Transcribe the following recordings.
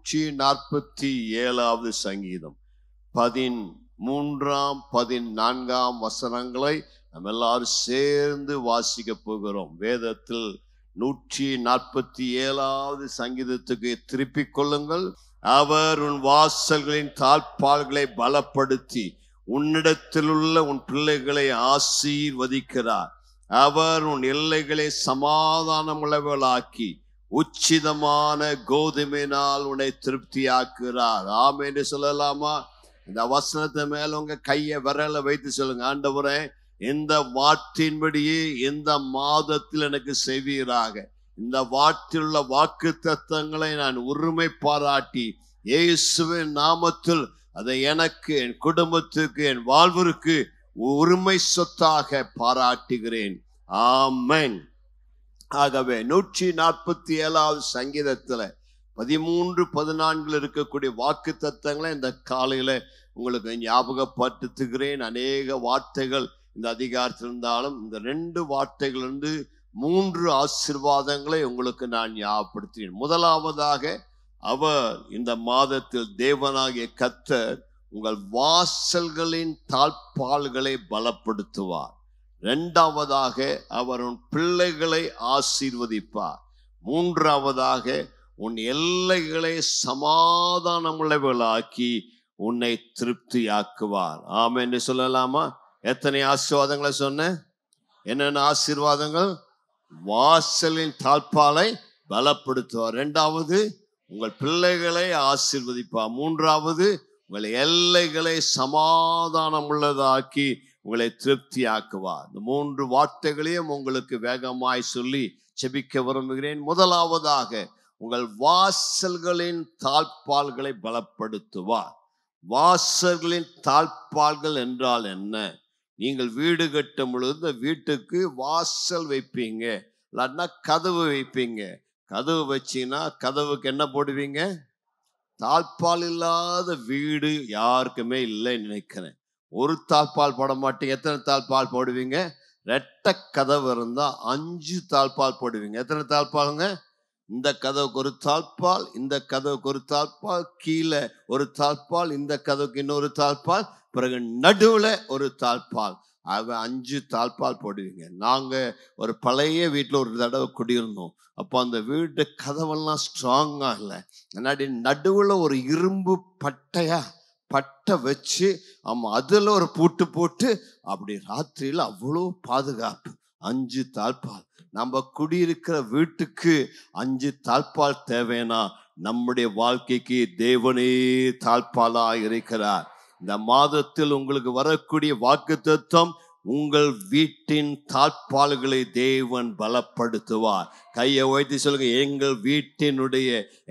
147வது சங்கீதம் 13, 14 வசனங்களை நம்ம எல்லாரும் சேர்ந்து வாசிக்க போகிறோம். வேதத்தில் 147வது சங்கீதத்துக்கு திருப்பிக் கொள்ளுங்கள். அவர் உன் வாசல்களின் தாழ்பாள்களை பலப்படுத்தி உன்னிடத்தில் உள்ள உன் பிள்ளைகளை ஆசீர்வதிக்கிறார். அவர் உன் எல்லைகளை சமாதானமுள்ளவர்களாக்கி உச்சிதமான கோதுமையினால் உன்னை திருப்தியாக்குகிறார். ஆமென் என்று சொல்லலாமா? இந்த வசனத்தை மேல உங்க கையை விரல வைத்து சொல்லுங்க, ஆண்டவரே இந்த வார்த்தையின்படியே இந்த மாதத்தில் எனக்கு செய்வீராக. இந்த வார்த்தையில் உள்ள வாக்கு தத்தங்களை நான் உரிமை பாராட்டி இயேசுவின் நாமத்தில் அதை எனக்கு, என் குடும்பத்துக்கு, என் வாழ்விற்கு உரிமை சொத்தாக பாராட்டுகிறேன். ஆமென். ஆகவே 147வது சங்கீதத்துல 13, 14 இருக்கக்கூடிய வாக்கு தத்தங்களை இந்த காலையில உங்களுக்கு ஞாபகப்படுத்துகிறேன். அநேக வார்த்தைகள் இந்த அதிகாரத்தில் இருந்தாலும் இந்த 2 வார்த்தைகளிலிருந்து 3 ஆசீர்வாதங்களை உங்களுக்கு நான் ஞாபகப்படுத்துகிறேன். முதலாவதாக, அவர் இந்த மாதத்தில் தேவனாகிய கர்த்தர் உங்கள் வாசல்களின் தாழ்பாள்களை பலப்படுத்துவார். 2வதாக, அவர் உன் பிள்ளைகளை ஆசீர்வதிப்பார். 3வதாக, உன் எல்லைகளை சமாதானமுள்ளவர்களாக்கி உன்னை திருப்தியாக்குவார். ஆமென் என்று சொல்லலாமா? எத்தனை ஆசீர்வாதங்களை சொன்ன? என்னென்ன ஆசீர்வாதங்கள்? வாசலின் தாழ்பாலை பலப்படுத்துவார். 2வது, உங்கள் பிள்ளைகளை ஆசீர்வதிப்பார். 3வது, உங்கள் எல்லைகளை சமாதானம் உள்ளதாக்கி உங்களை திருப்தியாக்குவார். இந்த 3 வார்த்தைகளையும் உங்களுக்கு வேகமாய் சொல்லி செபிக்க விரும்புகிறேன். முதலாவதாக, உங்கள் வாசல்களின் தாழ்பாள்களை பலப்படுத்துவார். வாசல்களின் தாழ்பாள்கள் என்றால் என்ன? நீங்கள் வீடு கட்டும் பொழுது வீட்டுக்கு வாசல் வைப்பீங்க, இல்லாட்டினா கதவு வைப்பீங்க. கதவு வச்சீங்கன்னா கதவுக்கு என்ன போடுவீங்க? தாழ்பால் இல்லாத வீடு யாருக்குமே இல்லைன்னு நினைக்கிறேன். ஒரு தாழ்பால் போட மாட்டீங்க. எத்தனை தாழ்பால் போடுவீங்க? 2 கதவு இருந்தா 5 தாழ்பால் போடுவீங்க. எத்தனை தாழ்பாலுங்க? இந்த கதவுக்கு ஒரு தாழ்பால், இந்த கதவுக்கு ஒரு தாழ்பால், கீழே ஒரு தாழ்பால், இந்த கதவுக்கு இன்னொரு தாழ்பால், பிறகு நடுவுல ஒரு தாழ்பால். 5 தாழ்பால் போடுவீங்க. நாங்க ஒரு பழைய வீட்டுல ஒரு தடவை குடியிருந்தோம். அப்போ அந்த வீட்டு கதவெல்லாம் ஸ்ட்ராங்கா இல்லை. முன்னாடி நடுவுல ஒரு இரும்பு பட்டை வச்சு அதுல ஒரு பூட்டு போட்டு அப்படி ராத்திரியில அவ்வளோ பாதுகாப்பு. 5 தாழ்பால். நம்ம குடியிருக்கிற வீட்டுக்கு 5 தாழ்பால் தேவைன்னா நம்முடைய வாழ்க்கைக்கு தேவனே தாழ்பாலா இருக்கிறார். இந்த மாதத்தில் உங்களுக்கு வரக்கூடிய வாக்குத்தத்தம், உங்கள் வீட்டின் தாழ்பால்களை தேவன் பலப்படுத்துவார். கையை உயர்த்தி சொல்லுங்க,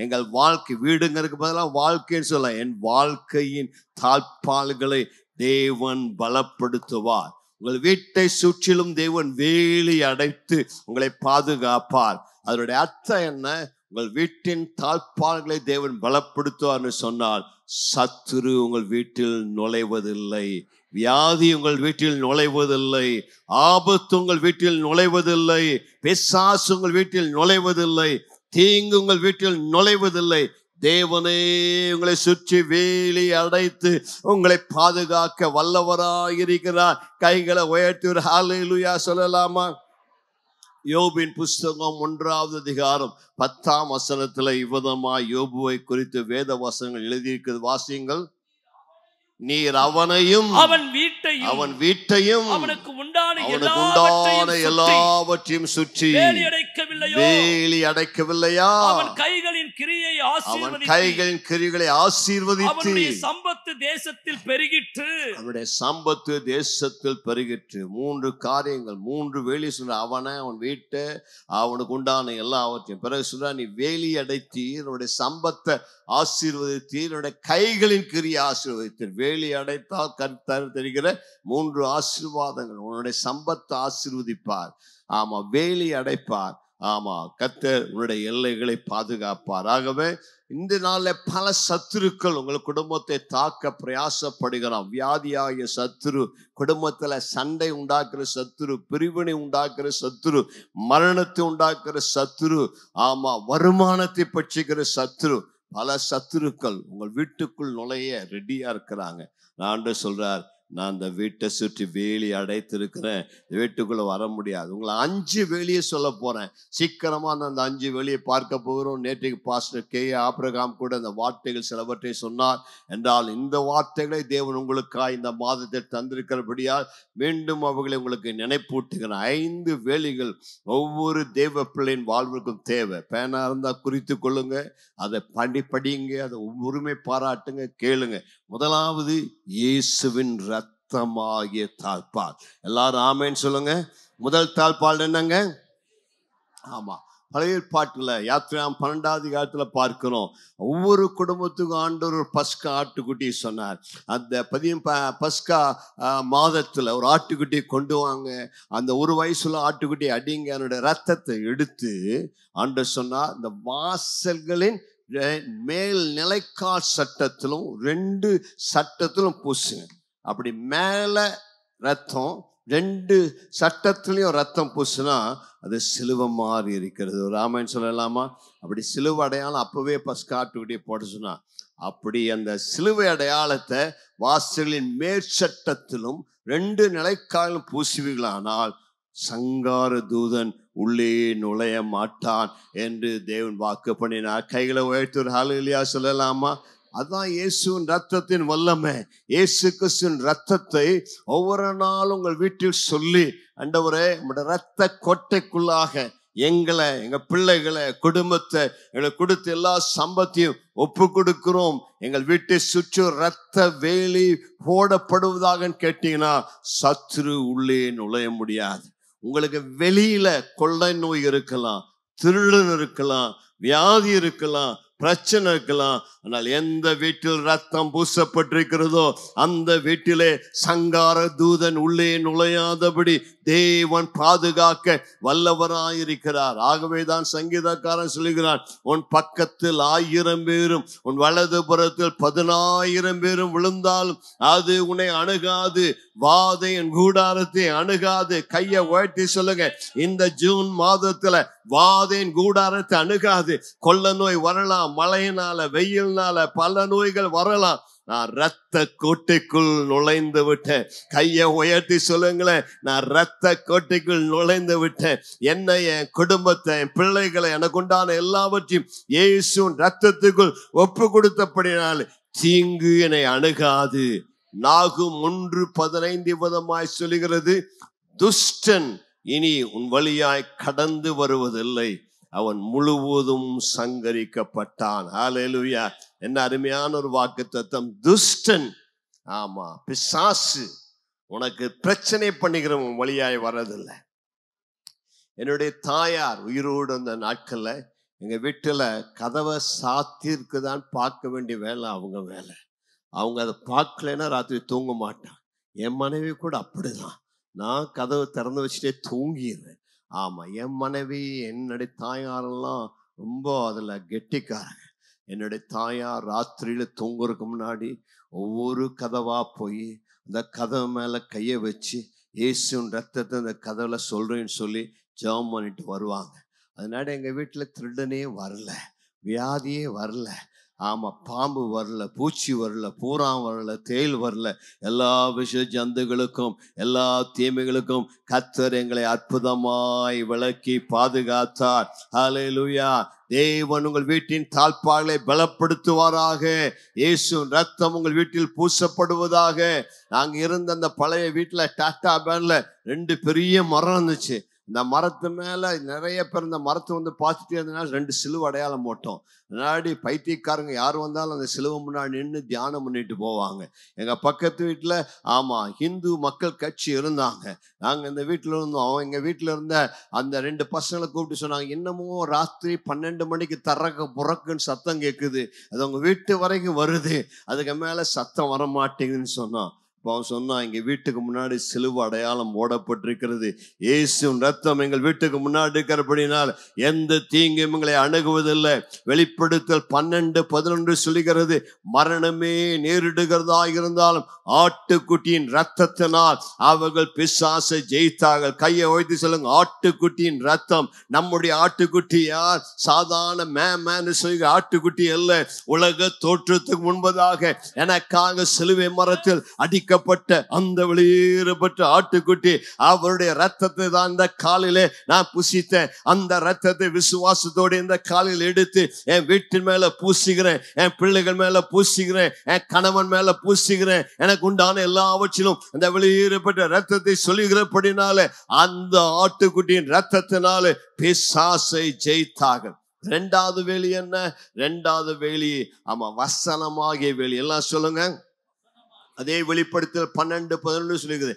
எங்கள் வாழ்க்கை, வீடுங்கிறதுக்கு பதிலாக வாழ்க்கைன்னு சொல்ல, என் வாழ்க்கையின் தாழ்பால்களை தேவன் பலப்படுத்துவார். உங்கள் வீட்டை சுற்றிலும் தேவன் வேலி அடைத்து உங்களை பாதுகாப்பார். அதனுடைய அர்த்தம் என்ன? உங்கள் வீட்டின் தாழ்பால்களை தேவன் பலப்படுத்துவார்னு சொன்னால் சத்துரு உங்கள் வீட்டில் நுழைவதில்லை, வியாதி உங்கள் வீட்டில் நுழைவதில்லை, ஆபத்து உங்கள் வீட்டில் நுழைவதில்லை, பிசாசு உங்கள் வீட்டில் நுழைவதில்லை, தீங்கு உங்கள் வீட்டில் நுழைவதில்லை. தேவனே உங்களை சுற்றி வேலி அடைத்து உங்களை பாதுகாக்க வல்லவராயிருக்கிறார். கைகளை உயர்த்தி ஒரு ஹல்லேலூயா சொல்லலாமா? யோபின் புஸ்தகம் 1வது அதிகாரம் 10ஆம் வசனத்துல இவ்விதமா யோபுவை குறித்து வேத வசனங்கள் எழுதியிருக்கிறது. வாசியுங்கள். நீர் அவனையும் அவன் வீட்டையும் அவனுக்கு உண்டான எல்லாவற்றையும் சுற்றி வேலி அடைக்கவில்லையா? அவன் கைகளின் கிரியைகளை ஆசீர்வதித்து அவனுடைய சம்பத்து தேசத்தில் பெருகிற்று. 3 காரியங்கள், 3 வேலி சொல்ற. அவனை, அவன் வீட்டை, அவனுக்கு உண்டான எல்லாவற்றையும். பிறகு சொல்ற, நீ வேலி அடைத்தீர், என்னுடைய சம்பத்தை ஆசீர்வதித்தீர், என்னுடைய கைகளின் கிரியை ஆசீர்வதித்தீர். வேலி அடைத்தால் கர்த்தர் தெரிகிற 3 ஆசீர்வாதங்கள். உன்னுடைய சம்பத்தை ஆசீர்வதிப்பார். ஆமா, வேலி அடைப்பார். ஆமா, கர்த்தர் உன்னுடைய எல்லைகளை பாதுகாப்பார். ஆகவே இந்த நாள்ல பல சத்துருக்கள் உங்கள் குடும்பத்தை தாக்க பிரயாசப்படுகிறான். வியாதியாகிய சத்துரு, குடும்பத்துல சண்டை உண்டாக்குற சத்துரு, பிரிவினை உண்டாக்குற சத்துரு, மரணத்தை உண்டாக்குற சத்துரு, ஆமா, வருமானத்தை பட்சிக்கிற சத்துரு, பல சத்துருக்கள் உங்கள் வீட்டுக்குள் நுழைய ரெடியா இருக்கிறாங்க. ஆண்டவர் சொல்றார், நான் அந்த வீட்டை சுற்றி வேலி அடைத்திருக்கிறேன், வீட்டுக்குள்ள வர முடியாது. உங்களை 5 வேலியை சொல்ல போறேன். சீக்கிரமா அந்த 5 வேலியை பார்க்க போகிறோம். நேற்றைக்கு பாஸ்டர் கே ஆபிரகாம் கூட அந்த வார்த்தைகள் சிலவற்றை சொன்னார் என்றால், இந்த வார்த்தைகளை தேவன் உங்களுக்காக இந்த மாதத்தை தந்திருக்கிறபடியால் மீண்டும் அவர்களை உங்களுக்கு நினைப்பூட்டுகிறேன். 5 வேலிகள் ஒவ்வொரு தேவ பிள்ளையின் வாழ்வுக்கும் தேவை. பேனா இருந்தா குறித்து கொள்ளுங்க, அதை படிங்க, அதை உரிமை பாராட்டுங்க, கேளுங்க. முதலாவது, இயேசுவின் ரத்தமாகிய தாழ்பால். எல்லாரும் ஆமேன்னு சொல்லுங்க. முதல் தாழ்பால் என்னங்க? ஆமா, பழைய ஏற்பாட்டுல யாத்திராம் 12வது அதிகாரத்துல பார்க்கிறோம். ஒவ்வொரு குடும்பத்துக்கும் ஆண்டவர் ஒரு பஸ்கா ஆட்டுக்குட்டி சொன்னார். அந்த பஸ்கா மாதத்துல ஒரு ஆட்டுக்குட்டி கொண்டு வாங்க, அந்த ஒரு வயசுல ஆட்டுக்குட்டி அடிங்க, அதனுடைய ரத்தத்தை எடுத்து ஆண்டவர் சொன்னார், இந்த வாசல்களின் மேல் நிலைக்கால் சட்டத்திலும் 2 சட்டத்திலும் பூசுங்க. அப்படி மேல ரத்தம், 2 சட்டத்திலையும் ரத்தம் பூசுனா அது சிலுவை மாறி இருக்கிறது. ஒரு ஆமென் சொல்லலாமா? அப்படி சிலுவை அடையாளம் அப்பவே பஸ்கா ஆட்டுக்குட்டியை போட சொன்னா, அப்படி அந்த சிலுவை அடையாளத்தை வாசலின் மேற்சட்டத்திலும் 2 நிலைக்காலும் பூசுவீர்களானால் சங்கார தூதன் உள்ளே நுழைய மாட்டான் என்று தேவன் வாக்கு பண்ணினார். கைகளை உயர்த்தி ஒரு ஹல்லேலூயா சொல்லலாமா? அதான் இயேசுவின் ரத்தத்தின் வல்லமை. இயேசு கிறிஸ்துவின் ரத்தத்தை ஒவ்வொரு நாளும் உங்கள் வீட்டில் சொல்லி, ஆண்டவரே உம்முடைய ரத்த கோட்டைக்குள்ளாக எங்களை, எங்க பிள்ளைகளை, குடும்பத்தை, எங்களுக்கு கொடுத்த எல்லா சம்பத்தையும் ஒப்பு கொடுக்கிறோம். எங்கள் வீட்டை சுற்றி ரத்த வேலி போடப்படுவதாக கேட்டீங்கன்னா சத்துரு உள்ளே நுழைய முடியாது. உங்களுக்கு வெளியில கொள்ளை நோய் இருக்கலாம், திருடன் இருக்கலாம், வியாதி இருக்கலாம், பிரச்சனை இருக்கலாம். ஆனால் எந்த வீட்டில் ரத்தம் பூசப்பட்டிருக்கிறதோ அந்த வீட்டிலே சங்கார தூதன் உள்ளே நுழையாதபடி தேவன் பாதுகாக்க வல்லவராயிருக்கிறார். ஆகவேதான் சங்கீதக்காரன் சொல்லுகிறான், உன் பக்கத்தில் 1000 பேரும் உன் வலது புறத்தில் 10,000 பேரும் விழுந்தாலும் அது உன்னை அணுகாது, வாதை என் கூடாரத்தை அணுகாது. கையை உயர்த்தி சொல்லுங்க, இந்த ஜூன் மாதத்துல வாதையின் கூடாரத்தை அணுகாது. கொள்ள நோய் வரலாம், மழையினால, வெயில்னால பல நோய்கள் வரலாம். நான் ரத்த கோட்டைக்குள் நுழைந்து விட்டேன். கையை உயர்த்தி சொல்லுங்களேன், நான் ரத்த கோட்டைக்குள் நுழைந்து விட்டேன். என்னை, என் குடும்பத்தை, என் பிள்ளைகளை, எனக்கு உண்டான எல்லாவற்றையும் இயேசுவின் ரத்தத்துக்குள் ஒப்பு கொடுத்தபடினால் தீங்கு என்னை அணுகாது. நாகும் 1:15 விதமாய் சொல்லுகிறது, துஷ்டன் இனி உன் வழியாய் கடந்து வருவதில்லை, அவன் முழுவதும் சங்கரிக்கப்பட்டான். ஹல்லேலூயா! என்ன அருமையான ஒரு வாக்குத்தத்தம். துஷ்டன், ஆமா, பிசாசு உனக்கு பிரச்சனை பண்ணிக்கிறவன் வழியாய் வர்றதில்லை. என்னுடைய தாயார் உயிரோடு அந்த நாட்கள்ல எங்க வீட்டுல கதவை சாத்திருக்குதான் பார்க்க வேண்டிய வேலை அவங்க வேலை. அவங்க அதை பார்க்கலன்னா ராத்திரி தூங்க மாட்டான். என் மனைவி கூட அப்படிதான். நான் கதவை திறந்து வச்சுட்டே தூங்கிடுறேன். ஆமா, என் மனைவி, என்னுடைய தாயாரெல்லாம் ரொம்ப அதுல கெட்டிக்காரங்க. என்னுடைய தாயார் ராத்திரியில தூங்குறதுக்கு முன்னாடி ஒவ்வொரு கதவா போய் அந்த கதவு மேல கையை வச்சு இயேசுவின் ரத்தத்தை அந்த கதவுல சொல்றேன்னு சொல்லி ஜெபம் பண்ணிட்டு வருவாங்க. அதனால எங்க வீட்டுல திருடனே வரல, வியாதியே வரல, ஆமா, பாம்பு வரல, பூச்சி வரல, பூரான் வரல, தேள் வரல. எல்லா விஷ ஜந்துகளுக்கும் எல்லா தீமைகளுக்கும் கர்த்தர் எங்களை அற்புதமாய் விலக்கி பாதுகாத்தார். ஹல்லேலூயா! தேவன் உங்கள் வீட்டின் தாழ்பாளை பலப்படுத்துவாராக. இயேசுவின் ரத்தம் உங்கள் வீட்டில் பூசப்படுவதாக. நாங்க இருந்த அந்த பழைய வீட்டுல டாட்டா பேன்ல 2 பெரிய மரம் இருந்துச்சு. இந்த மரத்து மேல நிறைய பேர் இந்த மரத்தை வந்து பார்த்துட்டே இருந்தனால 2 சிலுவை அடையாளம் போட்டோம். முன்னாடி பைத்தியக்காரங்க யார் வந்தாலும் அந்த சிலுவை முன்னாடி நின்று தியானம் பண்ணிட்டு போவாங்க. எங்க பக்கத்து வீட்டுல, ஆமா, இந்து மக்கள் கட்சி இருந்தாங்க. நாங்க இந்த வீட்டுல இருந்தோம். எங்க வீட்டுல இருந்த அந்த 2 பசங்களை கூப்பிட்டு சொன்னாங்க, இன்னமும் ராத்திரி 12 மணிக்கு தரக்க புறக்குன்னு சத்தம் கேட்குது, அது உங்க வீட்டு வரைக்கும் வருது, அதுக்கு மேல சத்தம் வர மாட்டேங்குதுன்னு சொன்னோம். அவன் சொன்னா, இங்க வீட்டுக்கு முன்னாடி சிலுவை அடையாளம் ஓடப்பட்டிருக்கிறது. இயேசுவின் ரத்தம் எங்கள் வீட்டுக்கு முன்னாடி இருக்கிறபடினால் எந்த தீங்கும் எங்களை அணுகுவதில்லை. வெளிப்படுத்தல் 12:11 சொல்லுகிறது, மரணமே நேரிடுகிறதா இருந்தாலும் ஆட்டுக்குட்டியின் ரத்தத்தினால் அவர்கள் பிசாசை ஜெயித்தார்கள். கையை உயர்த்தி சொல்லுங்க, ஆட்டுக்குட்டியின் ரத்தம். நம்முடைய ஆட்டுக்குட்டி யார்? சாதாரண மேன்னு சொல்லுங்க ஆட்டுக்குட்டி அல்ல. உலக தோற்றத்துக்கு முன்பதாக எனக்காக சிலுவை மரத்தில் அடிக்கப்பட்ட அந்த வெளியேறப்பட்ட ஆட்டுக்குட்டி, அவருடைய ரத்தத்தை தான் இந்த காலிலே நான் புசித்தேன். அந்த ரத்தத்தை விசுவாசத்தோடு இந்த காலில் எடுத்து என் வீட்டின் மேல பூசிக்கிறேன், என் பிள்ளைகள் மேல பூசிக்கிறேன், என் கணவன் மேல பூசிக்கிறேன். எனக்கு உண்டான எல்லாவற்றிலும் அந்த வெளியேறப்பட்ட ரத்தத்தை சொல்லுகிறபடினால அந்த ஆட்டுக்குட்டியின் ரத்தத்தினால பிசாசை ஜெயித்தார்கள். இரண்டாவது வேலி என்ன? இரண்டாவது வேலி வசனமாகிய வேலி. எல்லாம் சொல்லுங்க. அதே வெளிப்படுத்தல் 12:11 சொல்லுகிறது,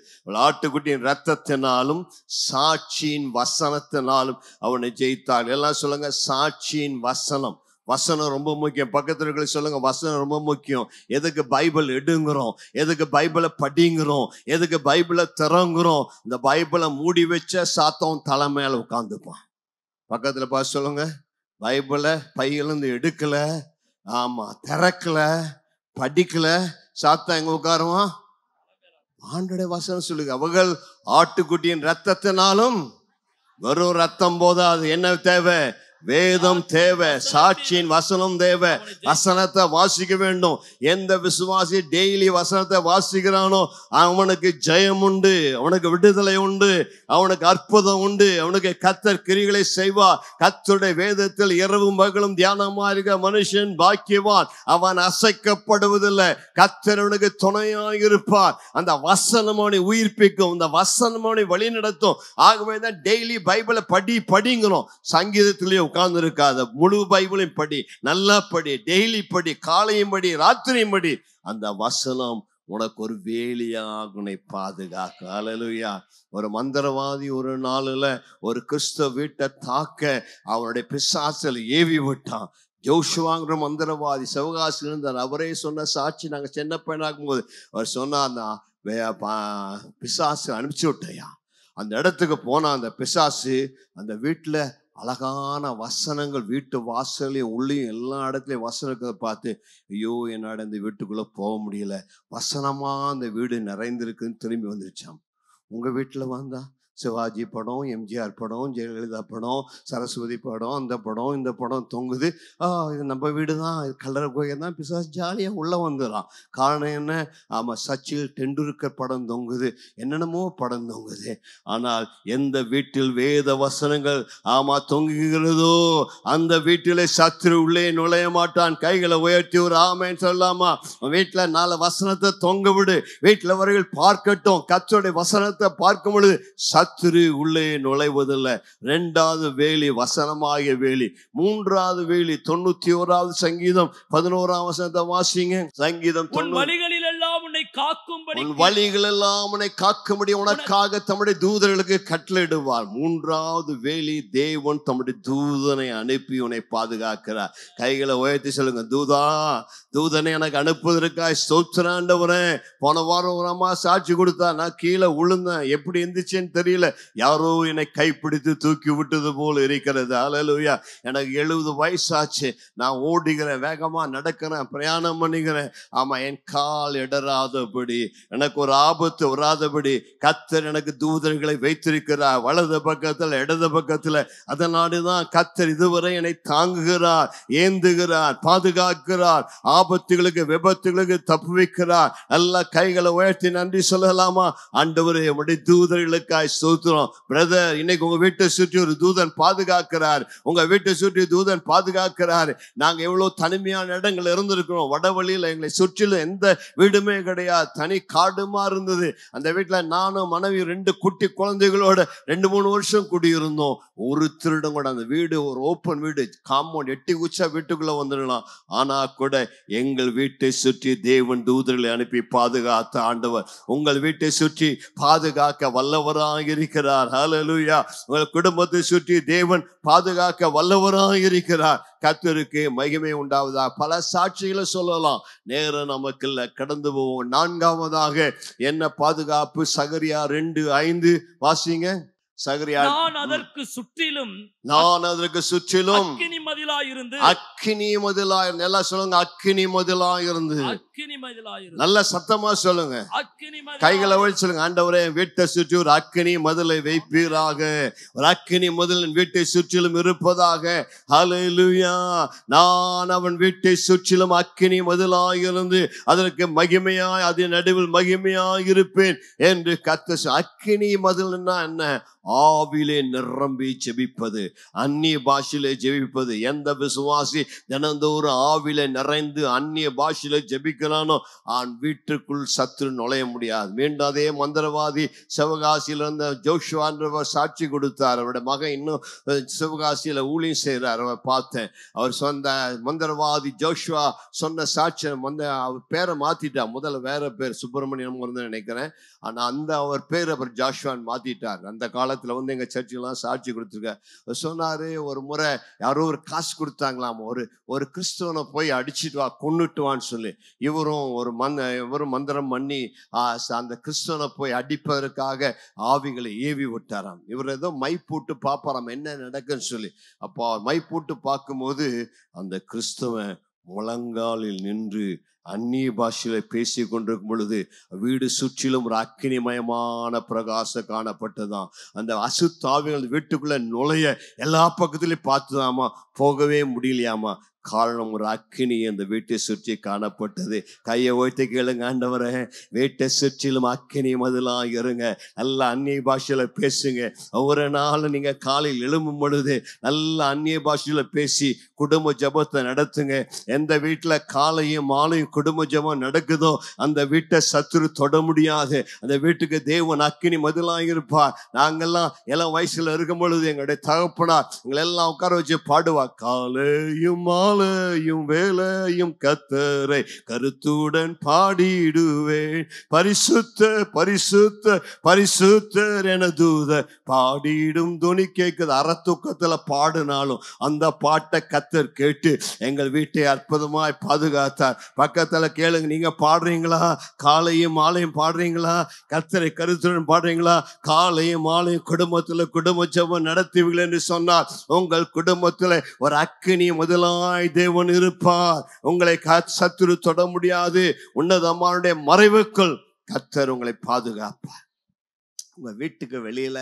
ஆட்டுக்குட்டியின் ரத்தத்தினாலும் சாட்சியின் வசனத்தினாலும் அவனை ஜெயித்தார். எல்லாம் சொல்லுங்க, சாட்சியின் வசனம். வசனம் ரொம்ப முக்கியம். பக்கத்துல இருக்கிற சொல்லுங்க, வசனம் ரொம்ப முக்கியம். எதுக்கு பைபிள் எடுங்கிறோம்? எதுக்கு பைபிளை படிங்கிறோம்? எதுக்கு பைபிளை திறங்குறோம்? இந்த பைபிளை மூடி வச்ச சாத்தம் தலை மேல உட்காந்துப்பான். பக்கத்துல பார்த்து சொல்லுங்க, பைபிளை பையிலிருந்து எடுக்கல, திறக்கல, படிக்கல, சாத்தா எங்க உட்காருவான்? ஆண்டோடைய வசனம் சொல்லுங்க, அவர்கள் ஆட்டுக்குட்டியின் ரத்தத்தினாலும். வெறும் ரத்தம் போதாது, என்ன தேவை? வேதம் தேவை, சாட்சியின் வசனம் தேவை. வசனத்தை வாசிக்க வேண்டும். எந்த விசுவாசி டெய்லி வசனத்தை வாசிக்கிறானோ அவனுக்கு ஜெயம் உண்டு, அவனுக்கு விடுதலை உண்டு, அவனுக்கு அற்புதம் உண்டு, அவனுக்கு கர்த்தர் கிரிகளை செய்வார். கர்த்தருடைய வேதத்தில் இரவும் பகலும் தியானமா இருக்க மனுஷன் பாக்கியவான். அவன் அசைக்கப்படுவதில்லை. கர்த்தர் அவனுக்கு துணையாக இருப்பார். அந்த வசனம் அவனை உயிர்ப்பிக்கும், அந்த வசனம் அவனை வழி நடத்தும். ஆகவே தான் டெய்லி பைபிளை படிங்கிறோம். சங்கீதத்திலேயே உட்கார்ந்து இருக்காத, முழு பைபிளையும் படி, நல்லா படி, டெய்லி படி, காலையும் படி, ராத்திரியும் படி. அந்த வசனம் உனக்கு ஒரு வேலியாக உன்னை பாதுகாக்க. அல்லேலூயா. ஒரு மந்திரவாதி ஒரு நாளில் ஒரு கிறிஸ்தவ வீட்டை தாக்க அவனுடைய பிசாசில் ஏவி விட்டான். ஜோஷுவாங்கிற மந்திரவாதி சிவகாசி இருந்தார். அவரே சொன்ன சாட்சி. நாங்கள் சின்ன பையனாகும் போது அவர் சொன்னா, பிசாசு அனுப்பிச்சு விட்டையா. அந்த இடத்துக்கு போனா அந்த பிசாசு அந்த வீட்டில் அழகான வசனங்கள், வீட்டு வாசலையும் உள்ளேயும் எல்லா இடத்துலையும் வசனத்தை பார்த்து, ஐயோ என்னோட இந்த வீட்டுக்குள்ள போக முடியல, வசனமா அந்த வீடு நிறைந்திருக்குன்னு திரும்பி வந்துருச்சான். உங்க வீட்டுல வந்தா சிவாஜி படம், எம்ஜிஆர் படம், ஜெயலலிதா படம், சரஸ்வதி படம், அந்த படம் இந்த படம் தொங்குது. இது நம்ம வீடு தான், கலர கோயில் தான். பிசாசு ஜாலியா உள்ள வந்துடுறான். காரணம் என்ன? சச்சின் டெண்டுல்கர் படம் தொங்குது, என்னென்னமோ படம் தொங்குது. ஆனால் எந்த வீட்டில் வேத வசனங்கள் தொங்குகிறதோ அந்த வீட்டிலே சத்துரு உள்ளே நுழைய மாட்டான். கைகளை உயர்த்தி ஒரு ஆமேன்னு சொல்லாமா? வீட்டுல 4 வசனத்தை தொங்க விடு, வீட்டுல அவர்கள் பார்க்கட்டும். கர்த்தருடைய வசனத்தை பார்க்கும் பொழுது சத்துரு உள்ளே நுழைவதில்லை. 2வது வேலி வசனமாகிய வேலி. 3வது வேலி 91வது சங்கீதம் 11ஆம் வசனத்தை வாசிங்க. சங்கீதம் 90. வழிகளில் எல்லாம் உன்னை காக்கும்படி, உன் வழிகள் எல்லாம் உன்னை காக்கும்படி உனக்காக தம்முடைய தூதர்களுக்கு கட்டளையிடுவார். 3வது வேலி, தேவன் தம்முடைய தூதனை அனுப்பி உன்னை பாதுகாக்கிறார். கைகளை உயர்த்தி சொல்லுங்க, தூதனை எனக்கு அனுப்புவதற்காக ஸ்தோத்திரம் ஆண்டவரே. போன வாரம் ஒரு அம்மா சாட்சி கொடுத்தா, நான் கீழே விழுந்தேன், எப்படி எந்திரிச்சேன்னு தெரியல, யாரோ என்னை கைப்பிடித்து தூக்கி விட்டது போல இருக்கிறது. அல்லேலூயா. எனக்கு 70 வயசாச்சு. நான் ஓடுகிறேன், வேகமா நடக்கிறேன், பிரயாணம் பண்ணிக்கிறேன். என் கால் இடராதபடி, எனக்கு ஒரு ஆபத்து வராதபடி கர்த்தர் எனக்கு தூதர்களை வைத்திருக்கிறார், வலது பக்கத்துல இடது பக்கத்துல. அதனாலதான் கர்த்தர் இதுவரை என்னை தாங்குகிறார், ஏந்துகிறார், பாதுகாக்கிறார், ஆபத்துகளுக்கு விபத்துகளுக்கு தப்பு வைக்கிறார். எல்லா கைகளை உயர்த்தி நன்றி சொல்லலாமா? ஆண்டவரே, உம்முடைய தூதர்களுக்காய் ஸ்தோத்திரம். பிரதர், இன்னைக்கு உங்க வீட்டை சுற்றி ஒரு தூதன் பாதுகாக்கிறார். உங்க வீட்டை சுற்றி தூதன் பாதுகாக்கிறார். நாங்க எவ்வளவு தனிமையான இடங்கள் இருந்திருக்கிறோம். வடவழியில எங்களை சுற்றிலும் எந்த வீடுமே கிடையாது, தனி காடுமா இருந்தது. அந்த வீட்டுல நானும் மனைவி 2 குட்டி குழந்தைகளோட 2-3 வருஷம் குடியிருந்தோம். ஒரு திருடம் கூட, அந்த வீடு ஒரு ஓப்பன் வீடு, காம்பவுண்ட் எட்டி குச்சா வீட்டுக்குள்ள வந்துடலாம். ஆனா கூட எங்கள் வீட்டை சுற்றி தேவன் தூதர்களை அனுப்பி பாதுகாத்த ஆண்டவர் உங்கள் வீட்டை சுற்றி பாதுகாக்க வல்லவராக இருக்கிறார். ஹல்லேலூயா. உங்கள் குடும்பத்தை சுற்றி தேவன் பாதுகாக்க வல்லவராக இருக்கிறார். கர்த்தருக்கு மகிமை உண்டாவதா. பல சாட்சிகளை சொல்லலாம், நேரம் நமக்கு இல்ல, கடந்து போவோம். நான்காவதாக என்ன பாதுகாப்பு? சகரியா 2:5 வாசிங்க. சகரியா, நான் அதற்கு சுற்றிலும் அக்கினி மதிலாயிருந்து. அக்கினி மதிலாயிருந்து. எல்லாம் சொல்லுங்க, அக்கினி மதிலாயிருந்து. அக்கினி மதிலாயிருந்து. நல்ல சத்தமா சொல்லுங்க, அக்கினி மதில். கைகளை வச்சு சொல்லுங்க, ஆண்டவரே வீட்டை சுற்றி ஒரு அக்கினி மதிலை வைப்பீராக. ஒரு அக்கினி மதில் வீட்டை சுற்றிலும் இருப்பதாக. ஹல்லேலூயா. நான் அவன் வீட்டை சுற்றிலும் அக்கினி மதிலாயிருந்து அதற்கு மகிமையாய், அதன் நடுவில் மகிமையாய் இருப்பேன் என்று கர்த்தர். அக்கினி மதில்னா என்ன? ஆவிலே நிரம்பி ஜெபிப்பது, அந்நிய பாஷையிலே ஜெபிப்பது. எந்த விசுவாசி தினந்தோறும் ஆவிலே நிறைந்து அந்நிய பாஷையிலே ஜெபிக்கிறானோ அவன் வீட்டுக்குள் சத்துரு நுழைய முடியாது. மீண்டும் அதே மந்திரவாதி சிவகாசியில இருந்த ஜோஷுவான்றவர் சாட்சி கொடுத்தார். அவருடைய மகன் இன்னும் சிவகாசியில ஊழியம் செய்கிறார். அவர் பார்த்தேன். அவர் சொந்த மந்திரவாதி ஜோஷுவா சொன்ன சாட்சி, அவர் பேரை மாத்திட்டார். முதல்ல வேற பேர் சுப்பிரமணியம் நினைக்கிறேன். ஆனா அந்த அவர் பேர் அவர் ஜாஷுவான் மாத்திட்டார். அந்த காலத்துல எங்க சர்ச்செல்லாம் சாட்சி கொடுத்துருக்க சொன்னாரு. ஒரு முறை யாரோ ஒரு காசு கொடுத்தாங்களாம், ஒரு கிறிஸ்தவனை போய் அடிச்சுட்டு வா, கொன்னுட்டுவான்னு சொல்லி. இவரும் மந்திரம் பண்ணி அந்த கிறிஸ்தவனை போய் அடிப்பதற்காக ஆவிகளை ஏவி விட்டாராம். இவர் ஏதோ மை போட்டு பார்ப்பாராம் என்ன நடக்குன்னு சொல்லி. அப்போ மை போட்டு பார்க்கும்போது அந்த கிறிஸ்தவன் முழங்காலில் நின்று அந்நிய பாஷையில பேசி கொண்டிருக்கும் பொழுது வீடு சுற்றிலும் ஒரு அக்கினிமயமான பிரகாசம் காணப்பட்டதாம். அந்த அசுத்தாவிகள் வீட்டுக்குள்ள நுழைய எல்லா பக்கத்திலையும் பார்த்துதாமா, போகவே முடியலையாமா. காரணம், ஒரு அக்கினி அந்த வீட்டை சுற்றி காணப்பட்டது. கையை ஓய்த்து கேளுங்க, ஆண்டவரே வீட்டை சுற்றிலும் அக்கினி மதிலாம் இருங்க. நல்ல அந்நிய பாஷையில பேசுங்க. ஒவ்வொரு நாளும் நீங்க காலையில் எழும்பும் பொழுது நல்ல அந்நிய பாஷையில பேசி குடும்ப ஜபத்தை நடத்துங்க. எந்த வீட்டுல காலையும் மாலையும் குடும்ப ஜபம் நடக்குதோ அந்த வீட்டை சத்துரு தொட முடியாது. அந்த வீட்டுக்கு தேவன் அக்கினி மதிலாம் இருப்பார். நாங்கெல்லாம் எல்லாம் வயசுல இருக்கும் பொழுது எங்களுடைய தகப்பனார் எங்களை எல்லாம் உட்கார வச்சு பாடுவா, காலையும் மாலையும் வேலையும் கர்த்தரை கருத்துடன் பாடிடுவேன், பரிசுத்த பரிசுத்த பரிசுத்தர் என தூத பாடிடும் துணி கேட்குது. அறத்தூக்கத்துல பாடினாலும் அந்த பாட்டை கர்த்தர் கேட்டு எங்கள் வீட்டை அற்புதமாய் பாதுகாத்தார். பக்கத்துல கேளுங்க, நீங்க பாடுறீங்களா? காலையும் மாலையும் பாடுறீங்களா? கர்த்தரை கருத்துடன் பாடுறீங்களா? காலையும் மாலையும் குடும்பத்துல குடும்ப ஜெபம் நடத்துவீர்கள் என்று சொன்னார். உங்கள் குடும்பத்துல ஒரு அக்கினி முதலாய் தேவன் இருப்பார். உங்களை சத்துரு தொட முடியாது. உன்னதமானுடைய மறைவுக்குள் கர்த்தர் உங்களை பாதுகாப்பார். உங்க வீட்டுக்கு வெளியில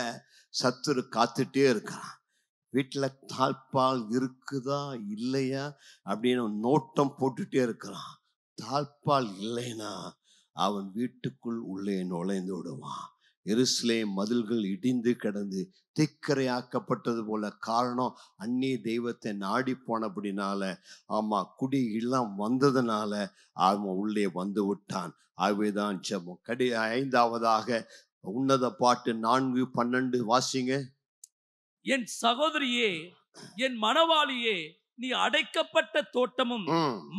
சத்துரு காத்துட்டே இருக்கிறான். வீட்டுல தாழ்பால் இருக்குதா இல்லையா அப்படின்னு நோட்டம் போட்டுட்டே இருக்கிறான். தாழ்பால் இல்லைன்னா அவன் வீட்டுக்குள் உள்ளே நுழைந்து விடுவான். எருசலேம் மதில்கள் இடிந்து கிடந்து திக்கரையாக்கப்பட்டது போல. காரணம், அந்நிய தெய்வத்தை நாடி போனபடினால. ஆமா, குடி எல்லாம் வந்ததுனால அவன் உள்ளே வந்து விட்டான். ஆகவேதான் ஜெபம். 5ஆவதாக உன்னத பாட்டு 4:12 வாசிங்க. என் சகோதரியே, என் மணவாளியே, நீ அடைக்கப்பட்ட தோட்டமும்